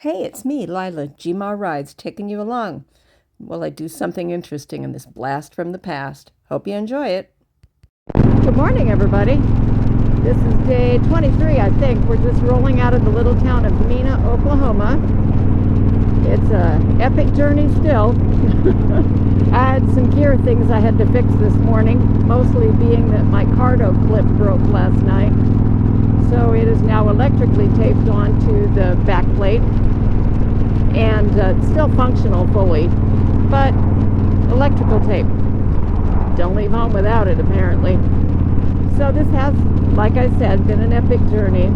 Hey, it's me, Lila, Gma Rides, taking you along while I do something interesting in this blast from the past. Hope you enjoy it. Good morning, everybody. This is day 23, I think. We're just rolling out of the little town of Mena, Oklahoma. It's an epic journey still. I had some gear things I had to fix this morning, mostly being that my cardo clip broke last night. So it is now electrically taped onto the back plate, and it's still functional fully, but electrical tape. Don't leave home without it, apparently. So this has, like I said, been an epic journey,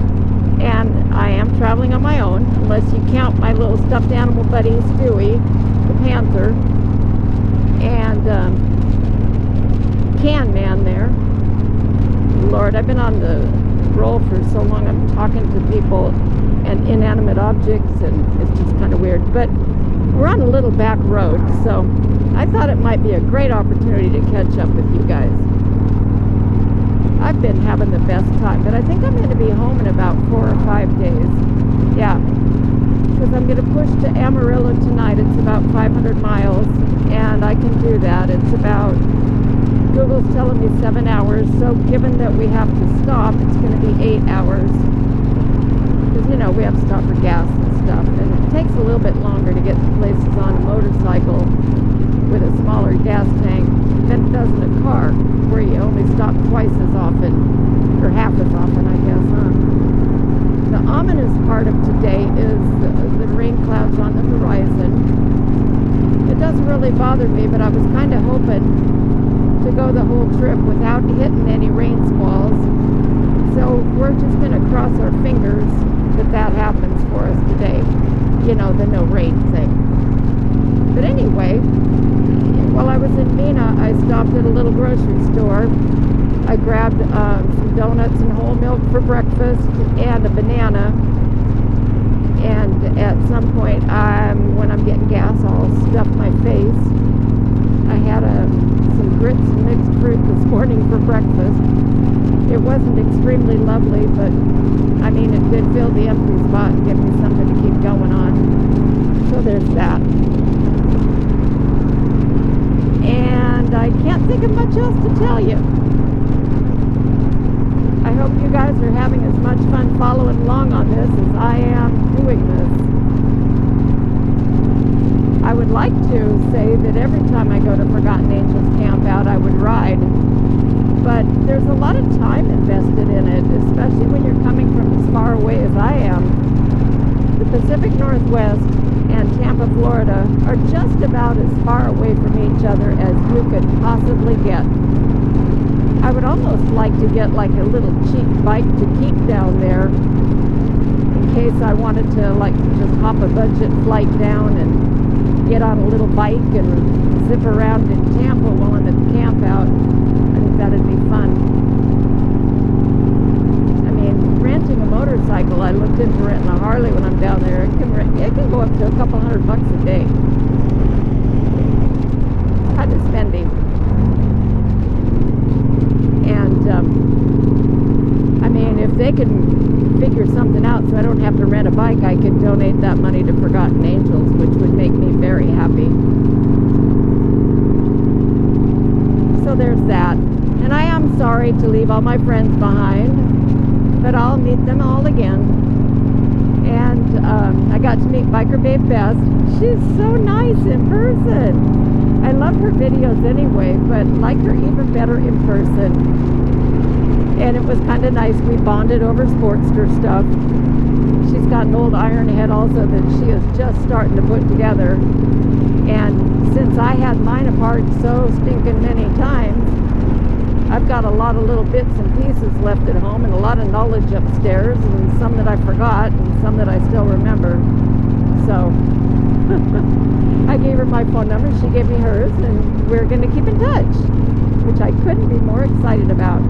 and I am traveling on my own, unless you count my little stuffed animal buddy, Stewie, the panther, and Can Man there. Lord, I've been on the roll for so long, I'm talking to people and inanimate objects, and it's just kind of weird. But we're on a little back road, so I thought it might be a great opportunity to catch up with you guys. I've been having the best time, but I think I'm going to be home in about 4 or 5 days. Yeah, because I'm going to push to Amarillo tonight. It's about 500 miles, and I can do that. It's about, Google's telling me 7 hours, so given that we have to stop, it's going to be 8 hours. Because, you know, we have to stop for gas and stuff, and it takes a little bit longer to get to places on a motorcycle with a smaller gas tank than it does in a car, where you only stop twice as often, or half as often, I guess, huh? The ominous part of today is the rain clouds on the horizon. It doesn't really bother me, but I was kind of hoping to go the whole trip without hitting any rain squalls. So we're just going to cross our fingers that happens for us today. You know, the no rain thing. But anyway, while I was in Mena, I stopped at a little grocery store. I grabbed some donuts and whole milk for breakfast and a banana. And at some point, when I'm getting gas, I'll stuff my face. I had some grits and mixed fruit this morning for breakfast. It wasn't extremely lovely, but I mean, it did fill the empty spot and give me something to keep going on. So there's that. And I can't think of much else to tell you. I hope you guys are having as much fun following along on this as I am doing this. I would like to say that every time I go to Forgotten Angels Camp Out, I would ride. But there's a lot of time invested in it, especially when you're coming from as far away as I am. The Pacific Northwest and Tampa, Florida are just about as far away from each other as you could possibly get. I would almost like to get like a little cheap bike to keep down there in case I wanted to like just hop a budget flight down and get on a little bike and zip around in Tampa while I'm at the camp out. I think that'd be fun. I mean, renting a motorcycle, I looked into renting a Harley when I'm down there. It can go up to a couple $100 a day. Kind of spendy. And I mean, if they can figure something out so I don't have to rent a bike, I could donate that money to Forgotten Angels, which would make me very happy. So there's that. And I am sorry to leave all my friends behind, but I'll meet them all again. And I got to meet Biker Babe Best. She's so nice in person. I love her videos anyway, but like her even better in person. And it was kind of nice. We bonded over Sportster stuff. She's got an old iron head also that she is just starting to put together. And since I had mine apart so stinking many times, I've got a lot of little bits and pieces left at home and a lot of knowledge upstairs, and some that I forgot and some that I still remember. So I gave her my phone number, she gave me hers, and we're going to keep in touch, which I couldn't be more excited about.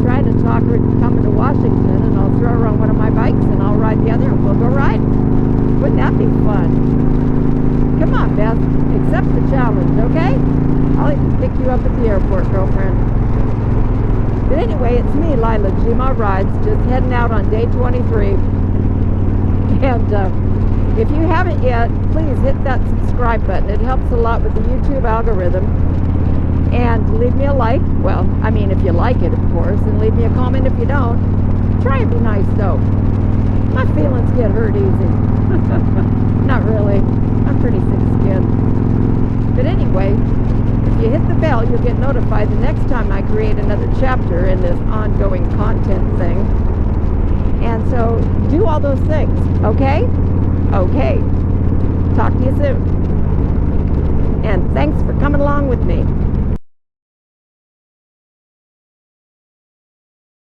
Trying to talk her into coming to Washington, and I'll throw her on one of my bikes and I'll ride the other and we'll go riding. Wouldn't that be fun? Come on, Beth, accept the challenge, okay? I'll even pick you up at the airport, girlfriend. But anyway, it's me, Lila, Gma Rides, just heading out on day 23. And If you haven't yet, please hit that subscribe button. It helps a lot with the YouTube algorithm. And leave me a like. Well, I mean, if you like it, of course. And leave me a comment if you don't. Try and be nice, though. My feelings get hurt easy. Not really. I'm pretty thick-skinned. But anyway, if you hit the bell, you'll get notified the next time I create another chapter in this ongoing content thing. And so, do all those things, okay? Okay. Talk to you soon. And thanks for coming along with me.